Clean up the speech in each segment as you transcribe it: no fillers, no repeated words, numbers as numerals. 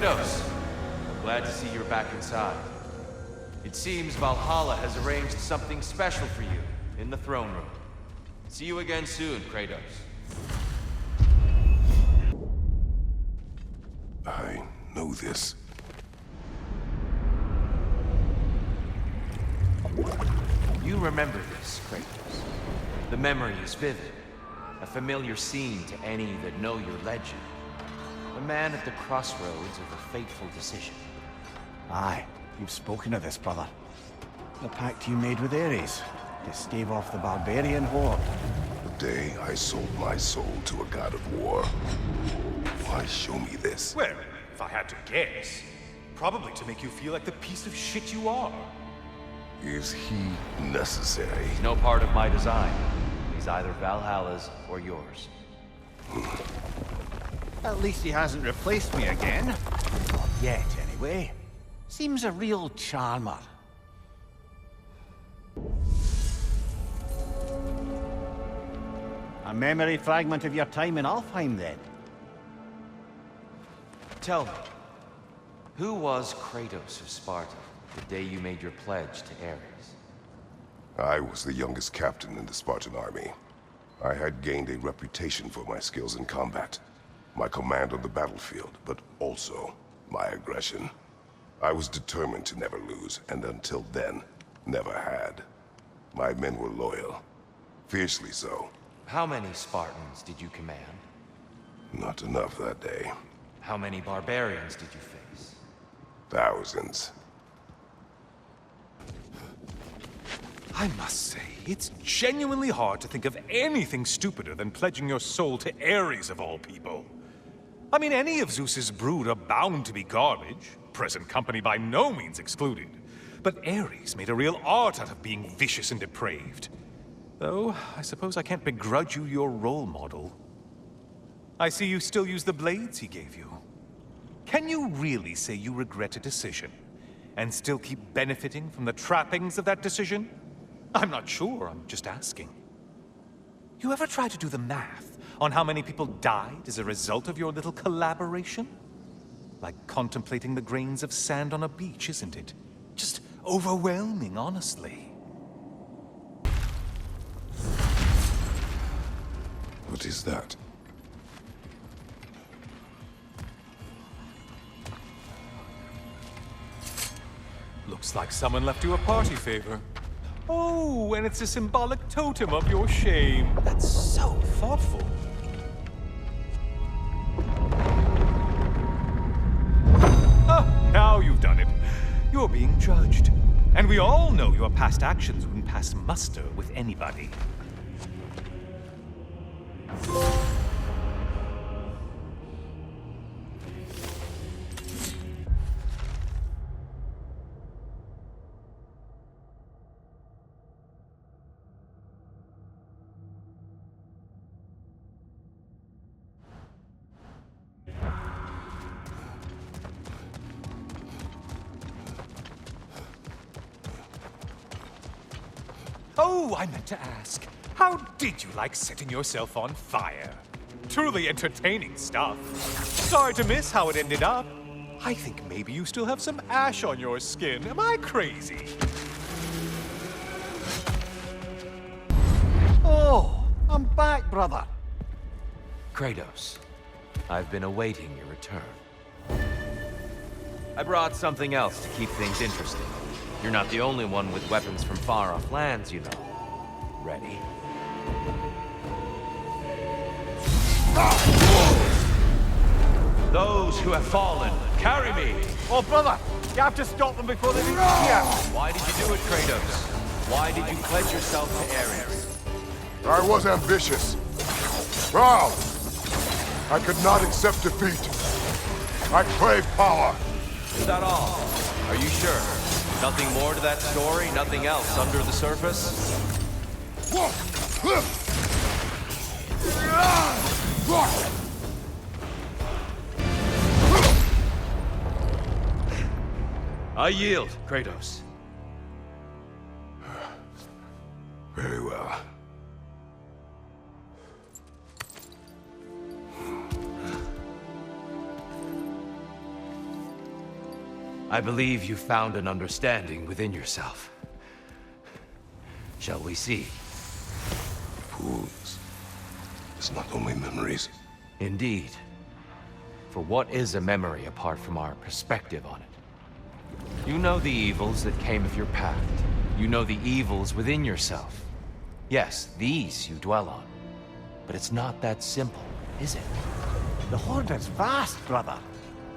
Kratos, I'm glad to see you're back inside. It seems Valhalla has arranged something special for you in the throne room. See you again soon, Kratos. I know this. You remember this, Kratos. The memory is vivid. A familiar scene to any that know your legend. A man at the crossroads of a fateful decision. Aye, you've spoken of this, brother. The pact you made with Ares to stave off the barbarian horde. The day I sold my soul to a god of war. Why show me this? Well, if I had to guess, probably to make you feel like the piece of shit you are. Is he necessary? He's no part of my design. He's either Valhalla's or yours. At least he hasn't replaced me again. Not yet, anyway. Seems a real charmer. A memory fragment of your time in Alfheim, then? Tell me, who was Kratos of Sparta the day you made your pledge to Ares? I was the youngest captain in the Spartan army. I had gained a reputation for my skills in combat, my command on the battlefield, but also my aggression. I was determined to never lose, and until then, never had. My men were loyal, fiercely so. How many Spartans did you command? Not enough that day. How many barbarians did you face? Thousands. I must say, it's genuinely hard to think of anything stupider than pledging your soul to Ares of all people. I mean, any of Zeus's brood are bound to be garbage, present company by no means excluded. But Ares made a real art out of being vicious and depraved. Though, I suppose I can't begrudge you your role model. I see you still use the blades he gave you. Can you really say you regret a decision, and still keep benefiting from the trappings of that decision? I'm not sure, I'm just asking. You ever try to do the math on how many people died as a result of your little collaboration? Like contemplating the grains of sand on a beach, isn't it? Just overwhelming, honestly. What is that? Looks like someone left you a party favor. Oh, and it's a symbolic totem of your shame. That's so thoughtful. Ah, now you've done it. You're being judged. And we all know your past actions wouldn't pass muster with anybody. Oh, I meant to ask, how did you like setting yourself on fire? Truly entertaining stuff. Sorry to miss how it ended up. I think maybe you still have some ash on your skin. Am I crazy? Oh, I'm back, brother. Kratos, I've been awaiting your return. I brought something else to keep things interesting. You're not the only one with weapons from far-off lands, you know. Ready? Those who have fallen, carry me! Oh, brother, you have to stop them before they reach here. Why did you do it, Kratos? Why did you pledge yourself to Ares? I was ambitious. Proud. I could not accept defeat. I crave power. Is that all? Are you sure? Nothing more to that story? Nothing else under the surface? I yield, Kratos. Very well. I believe you found an understanding within yourself. Shall we see? Fools. It's not only memories. Indeed. For what is a memory apart from our perspective on it? You know the evils that came of your path. You know the evils within yourself. Yes, these you dwell on. But it's not that simple, is it? The Horde is vast, brother.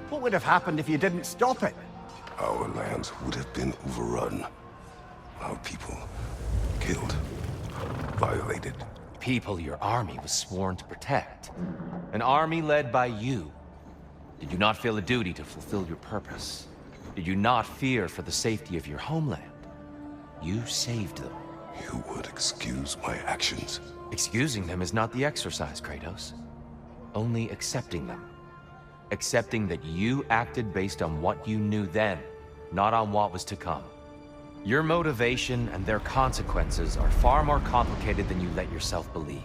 What would have happened if you didn't stop it? Our lands would have been overrun. Our people killed, violated. People your army was sworn to protect. An army led by you. Did you not feel a duty to fulfill your purpose? Did you not fear for the safety of your homeland? You saved them. You would excuse my actions. Excusing them is not the exercise, Kratos. Only accepting them. Accepting that you acted based on what you knew then, not on what was to come. Your motivation and their consequences are far more complicated than you let yourself believe.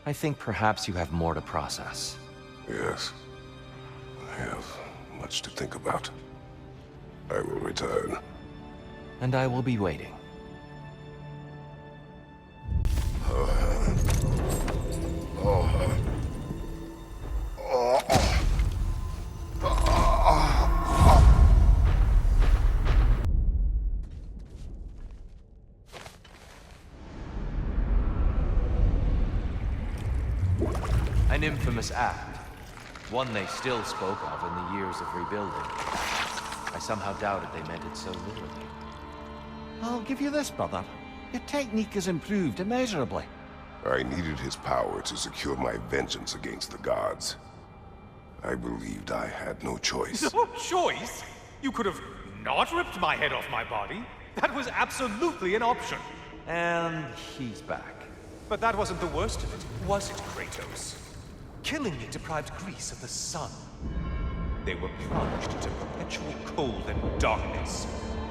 I think perhaps you have more to process. Yes. I have much to think about. I will return. And I will be waiting. An infamous act. One they still spoke of in the years of rebuilding. I somehow doubted they meant it so literally. I'll give you this, brother. Your technique has improved immeasurably. I needed his power to secure my vengeance against the gods. I believed I had no choice. No choice? You could have not ripped my head off my body. That was absolutely an option. And he's back. But that wasn't the worst of it, was it, Kratos? Killing it deprived Greece of the sun. They were plunged into perpetual cold and darkness.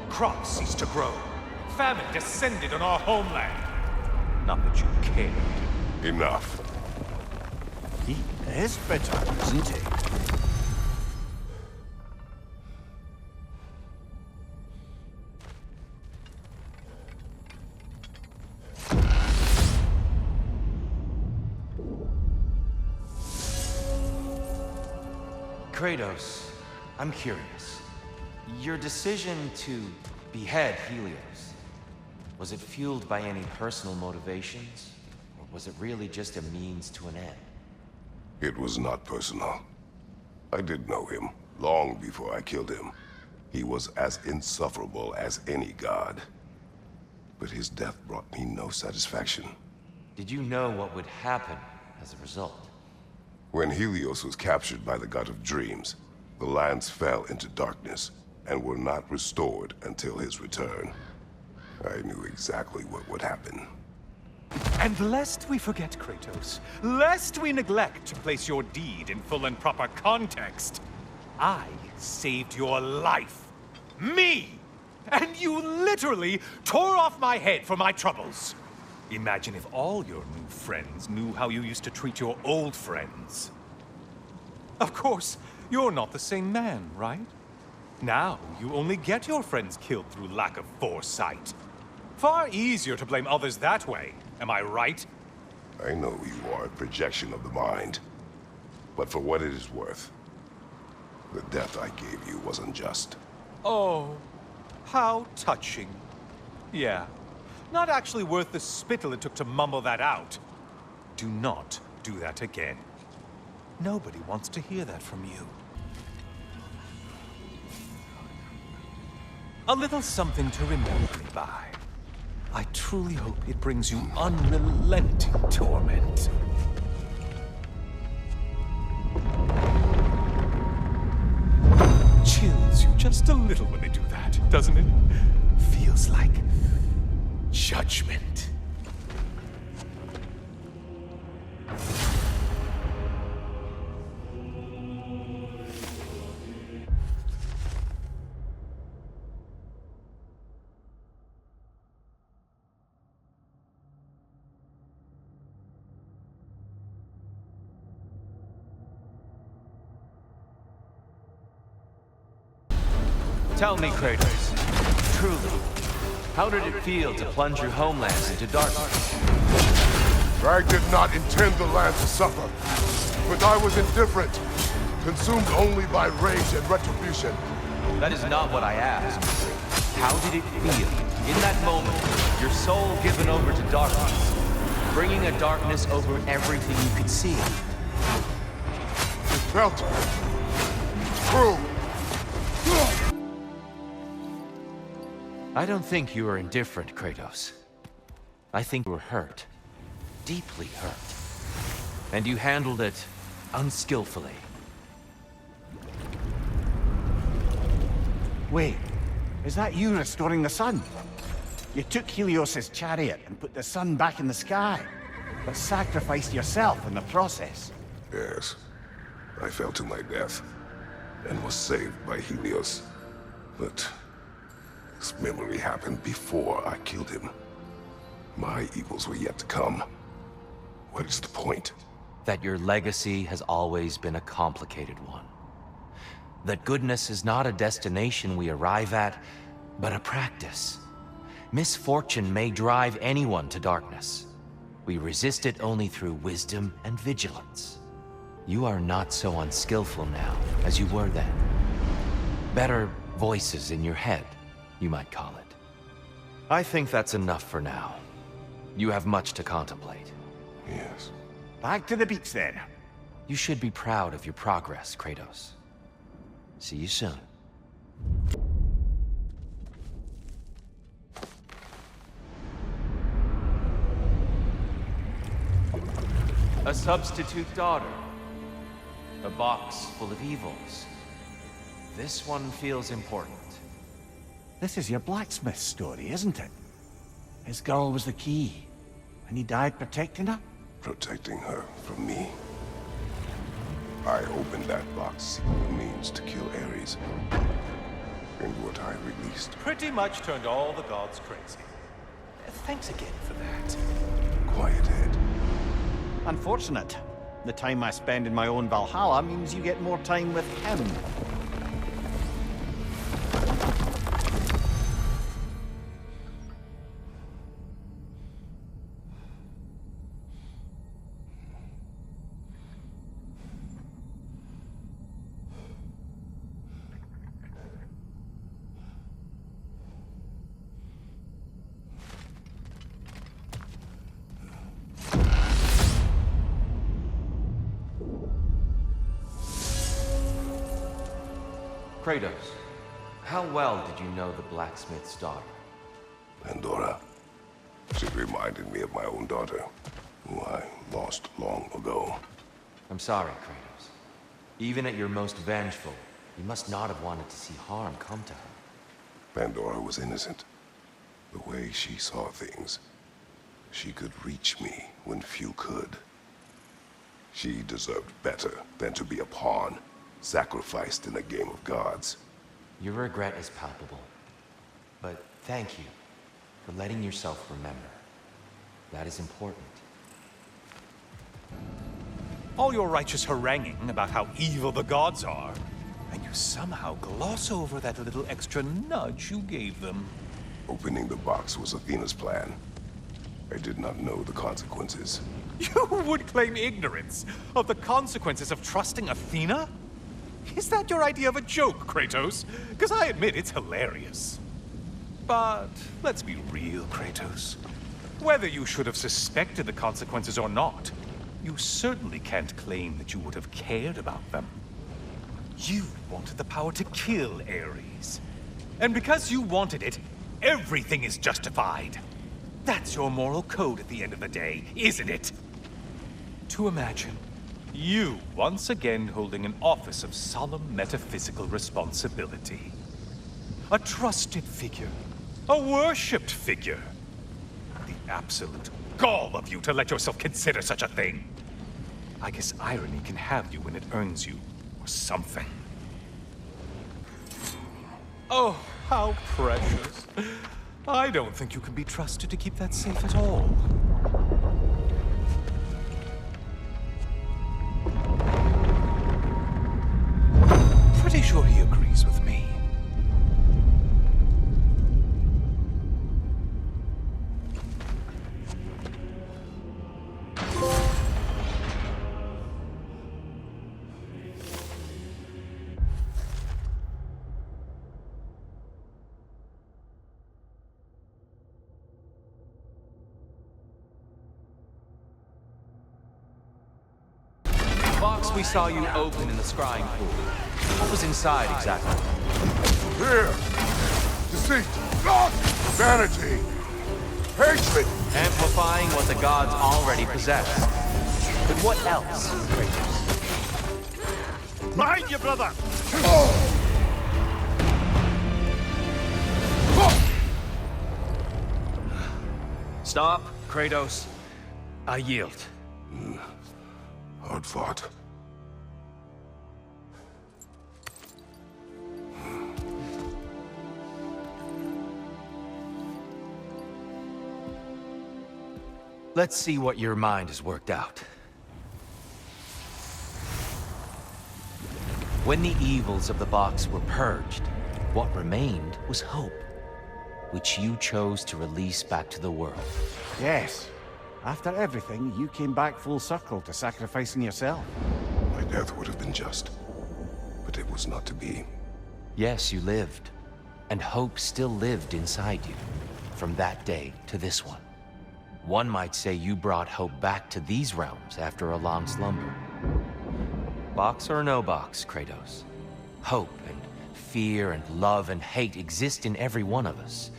Crops ceased to grow. Famine descended on our homeland. Not that you cared. Enough. He is bitter, isn't he? Kratos, I'm curious. Your decision to behead Helios, was it fueled by any personal motivations? Or was it really just a means to an end? It was not personal. I did know him, long before I killed him. He was as insufferable as any god. But his death brought me no satisfaction. Did you know what would happen as a result? When Helios was captured by the god of dreams, the lands fell into darkness and were not restored until his return. I knew exactly what would happen. And lest we forget, Kratos, lest we neglect to place your deed in full and proper context, I saved your life. Me! And you literally tore off my head for my troubles. Imagine if all your new friends knew how you used to treat your old friends. Of course, you're not the same man, right? Now, you only get your friends killed through lack of foresight. Far easier to blame others that way, am I right? I know you are a projection of the mind. But for what it is worth, the death I gave you was unjust. Oh, how touching. Yeah, not actually worth the spittle it took to mumble that out. Do not do that again. Nobody wants to hear that from you. A little something to remember me by. I truly hope it brings you unrelenting torment. Chills you just a little when they do that, doesn't it? Feels like judgment. Tell me, Kratos, truly, how did it feel to plunge your homelands into darkness? I did not intend the land to suffer, but I was indifferent, consumed only by rage and retribution. That is not what I asked. How did it feel, in that moment, your soul given over to darkness, bringing a darkness over everything you could see? It felt true. I don't think you were indifferent, Kratos. I think you were hurt. Deeply hurt. And you handled it unskillfully. Wait, is that you restoring the sun? You took Helios' chariot and put the sun back in the sky, but sacrificed yourself in the process. Yes, I fell to my death and was saved by Helios. But this memory happened before I killed him. My evils were yet to come. What is the point? That your legacy has always been a complicated one. That goodness is not a destination we arrive at, but a practice. Misfortune may drive anyone to darkness. We resist it only through wisdom and vigilance. You are not so unskillful now as you were then. Better voices in your head, you might call it. I think that's enough for now. You have much to contemplate. Yes. Back to the beach then. You should be proud of your progress, Kratos. See you soon. A substitute daughter. A box full of evils. This one feels important. This is your blacksmith story, isn't it? His girl was the key, and he died protecting her? Protecting her from me. I opened that box seeking the means to kill Ares. And what I released. Pretty much turned all the gods crazy. Thanks again for that. Quiet head. Unfortunate. The time I spend in my own Valhalla means you get more time with him. Kratos, how well did you know the blacksmith's daughter? Pandora. She reminded me of my own daughter, who I lost long ago. I'm sorry, Kratos. Even at your most vengeful, you must not have wanted to see harm come to her. Pandora was innocent. The way she saw things, she could reach me when few could. She deserved better than to be a pawn, sacrificed in a game of gods. Your regret is palpable. But thank you for letting yourself remember. That is important. All your righteous haranguing about how evil the gods are, and you somehow gloss over that little extra nudge you gave them. Opening the box was Athena's plan. I did not know the consequences. You would claim ignorance of the consequences of trusting Athena? Is that your idea of a joke, Kratos? Because I admit it's hilarious. But let's be real, Kratos. Whether you should have suspected the consequences or not, you certainly can't claim that you would have cared about them. You wanted the power to kill Ares. And because you wanted it, everything is justified. That's your moral code at the end of the day, isn't it? To imagine you once again holding an office of solemn metaphysical responsibility. A trusted figure. A worshipped figure. The absolute gall of you to let yourself consider such a thing. I guess irony can have you when it earns you, or something. Oh, how precious. I don't think you can be trusted to keep that safe at all. Pretty sure he agrees with me. box we saw you open in the scrying pool. What was inside exactly? Fear, deceit, vanity, hatred. Amplifying what the gods already possess. But what else, Kratos? Behind you, brother! Stop, Kratos. I yield. Hard fought. Let's see what your mind has worked out. When the evils of the box were purged, what remained was hope, which you chose to release back to the world. Yes. After everything, you came back full circle to sacrificing yourself. My death would have been just, but it was not to be. Yes, you lived, and hope still lived inside you, from that day to this one. One might say you brought hope back to these realms after a long slumber. Box or no box, Kratos. Hope and fear and love and hate exist in every one of us.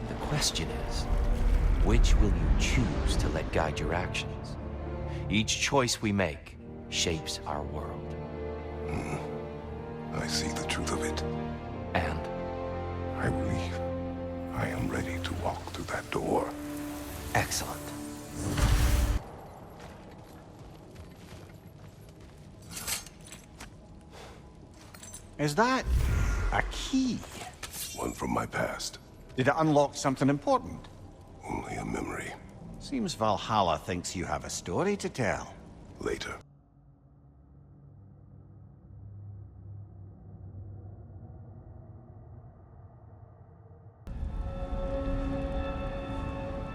The question is, which will you choose to let guide your actions? Each choice we make shapes our world. I see the truth of it. And I believe I am ready to walk through that door. excellent. Is that a key? One from my past. Did it unlock something important? Only a memory. Seems Valhalla thinks you have a story to tell. Later.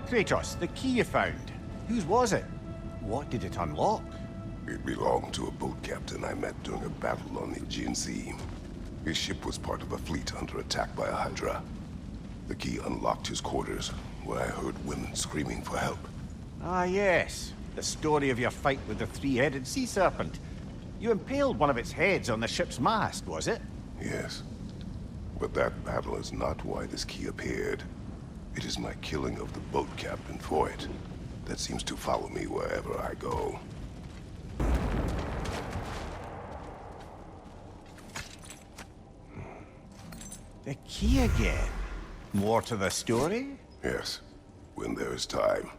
Kratos, the key you found. Whose was it? What did it unlock? It belonged to a boat captain I met during a battle on the Aegean Sea. His ship was part of a fleet under attack by a Hydra. The key unlocked his quarters, where I heard women screaming for help. Ah, yes. The story of your fight with the three-headed sea serpent. You impaled one of its heads on the ship's mast, was it? Yes. But that battle is not why this key appeared. It is my killing of the boat captain for it that seems to follow me wherever I go. The key again. More to the story? Yes, when there is time.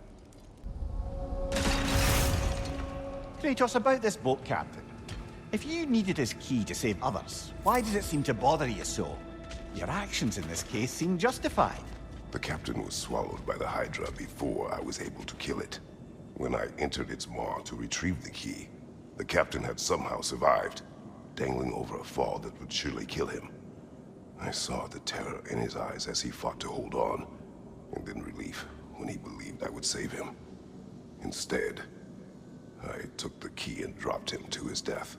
Kratos, about this boat captain. If you needed his key to save others, why did it seem to bother you so? Your actions in this case seem justified. The captain was swallowed by the Hydra before I was able to kill it. When I entered its maw to retrieve the key, the captain had somehow survived, dangling over a fall that would surely kill him. I saw the terror in his eyes as he fought to hold on, and then relief when he believed I would save him. Instead, I took the key and dropped him to his death.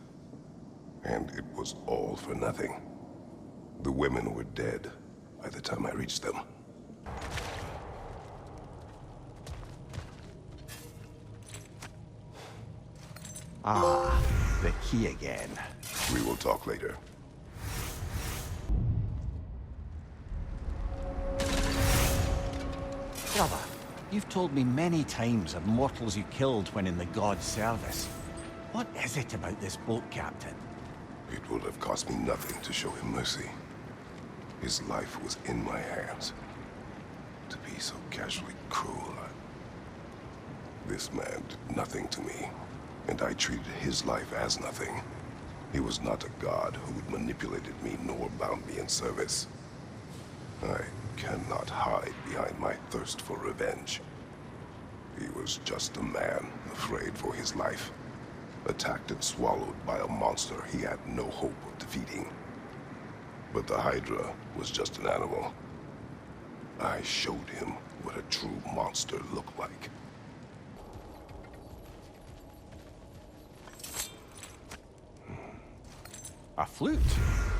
And it was all for nothing. The women were dead by the time I reached them. Ah, the key again. We will talk later. Brother, you've told me many times of mortals you killed when in the god's service. What is it about this boat captain? It would have cost me nothing to show him mercy. His life was in my hands. To be so casually cruel, This man did nothing to me, and I treated his life as nothing. He was not a god who had manipulated me nor bound me in service. I cannot hide behind my thirst for revenge. He was just a man afraid for his life, attacked and swallowed by a monster he had no hope of defeating. But the Hydra was just an animal. I showed him what a true monster looked like. A flute?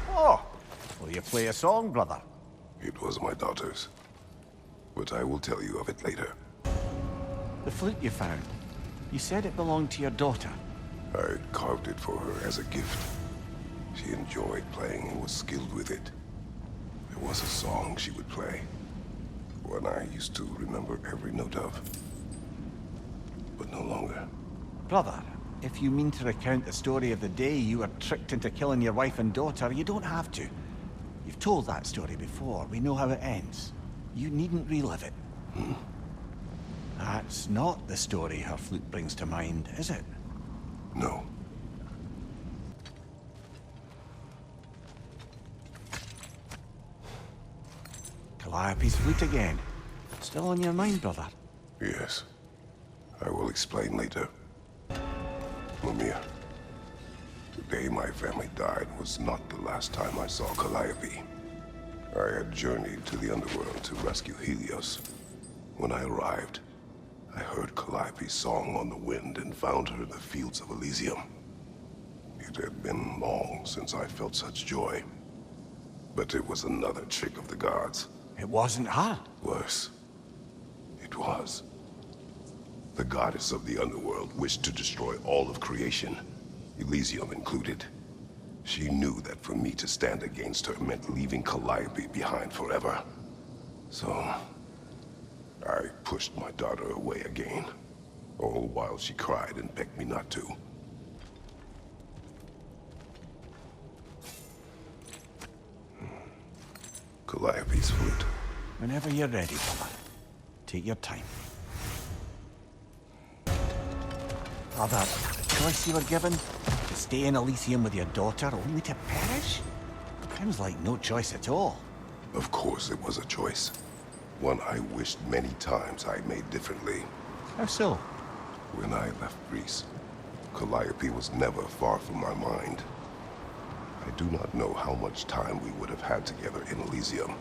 Oh, will you play a song, brother? It was my daughter's. But I will tell you of it later. The flute you found. You said it belonged to your daughter. I carved it for her as a gift. She enjoyed playing and was skilled with it. There was a song she would play, one I used to remember every note of, but no longer. Brother, if you mean to recount the story of the day you were tricked into killing your wife and daughter, you don't have to. You've told that story before. We know how it ends. You needn't relive it. That's not the story her flute brings to mind, is it? No. Calliope's flute again. Still on your mind, brother? Yes. I will explain later. Mimir, the day my family died was not the last time I saw Calliope. I had journeyed to the underworld to rescue Helios. When I arrived, I heard Calliope's song on the wind and found her in the fields of Elysium. It had been long since I felt such joy. But it was another trick of the gods. It wasn't her. Worse. It was. The goddess of the underworld wished to destroy all of creation, Elysium included. She knew that for me to stand against her meant leaving Calliope behind forever. So, I pushed my daughter away again, all while she cried and begged me not to. Calliope's flute. Whenever you're ready, brother. Take your time. Brother, the choice you were given? To stay in Elysium with your daughter only to perish? Sounds like no choice at all. Of course it was a choice. One I wished many times I made differently. How so? When I left Greece, Calliope was never far from my mind. I do not know how much time we would have had together in Elysium,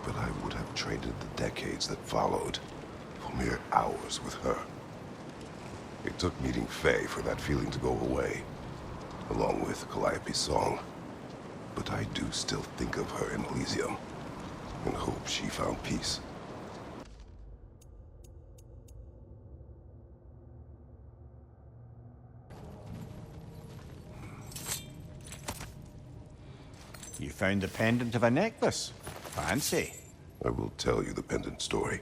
but I would have traded the decades that followed for mere hours with her. It took meeting Faye for that feeling to go away, along with Calliope's song. But I do still think of her in Elysium, and hope she found peace. You found the pendant of a necklace. Fancy. I will tell you the pendant story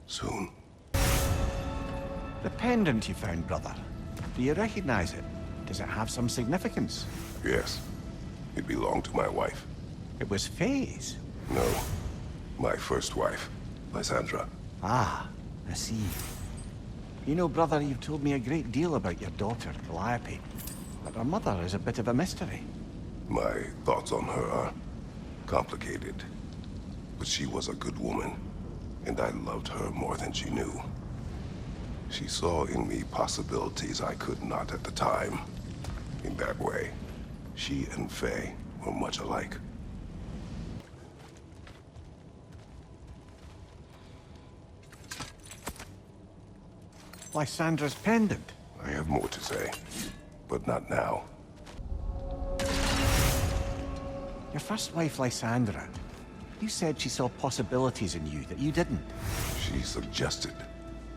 soon. The pendant you found, brother. Do you recognize it? Does it have some significance? Yes, it belonged to my wife. It was Faye's. No, my first wife, Lysandra. Ah, I see. You know, brother, you've told me a great deal about your daughter, Calliope. But her mother is a bit of a mystery. My thoughts on her are complicated. But she was a good woman, and I loved her more than she knew. She saw in me possibilities I could not at the time. In that way, she and Faye were much alike. Lysandra's pendant. I have more to say, but not now. Your first wife, Lysandra. You said she saw possibilities in you that you didn't. She suggested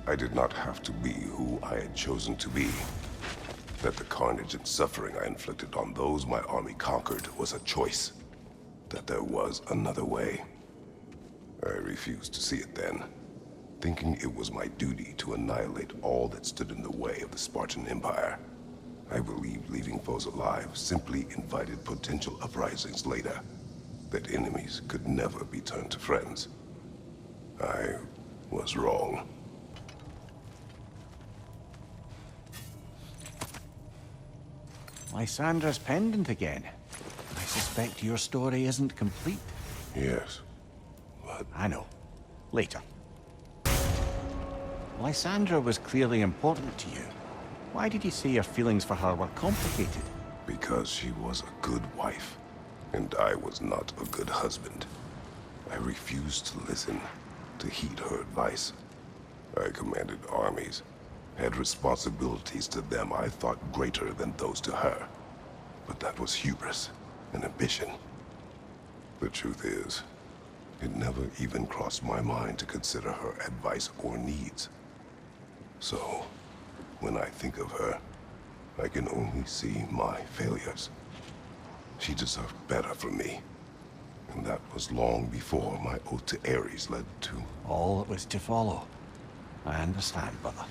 I did not have to be who I had chosen to be. That the carnage and suffering I inflicted on those my army conquered was a choice. That there was another way. I refused to see it then, thinking it was my duty to annihilate all that stood in the way of the Spartan Empire. I believed leaving foes alive simply invited potential uprisings later, that enemies could never be turned to friends. I was wrong. Lysandra's pendant again. I suspect your story isn't complete. Yes, but I know. Later. Lysandra was clearly important to you. Why did you say your feelings for her were complicated? because she was a good wife, and I was not a good husband. I refused to listen, to heed her advice. I commanded armies, had responsibilities to them I thought greater than those to her. But that was hubris and ambition. The truth is, it never even crossed my mind to consider her advice or needs. So, when I think of her, I can only see my failures. She deserved better from me. And that was long before my oath to Ares led to... All that was to follow. I understand, brother.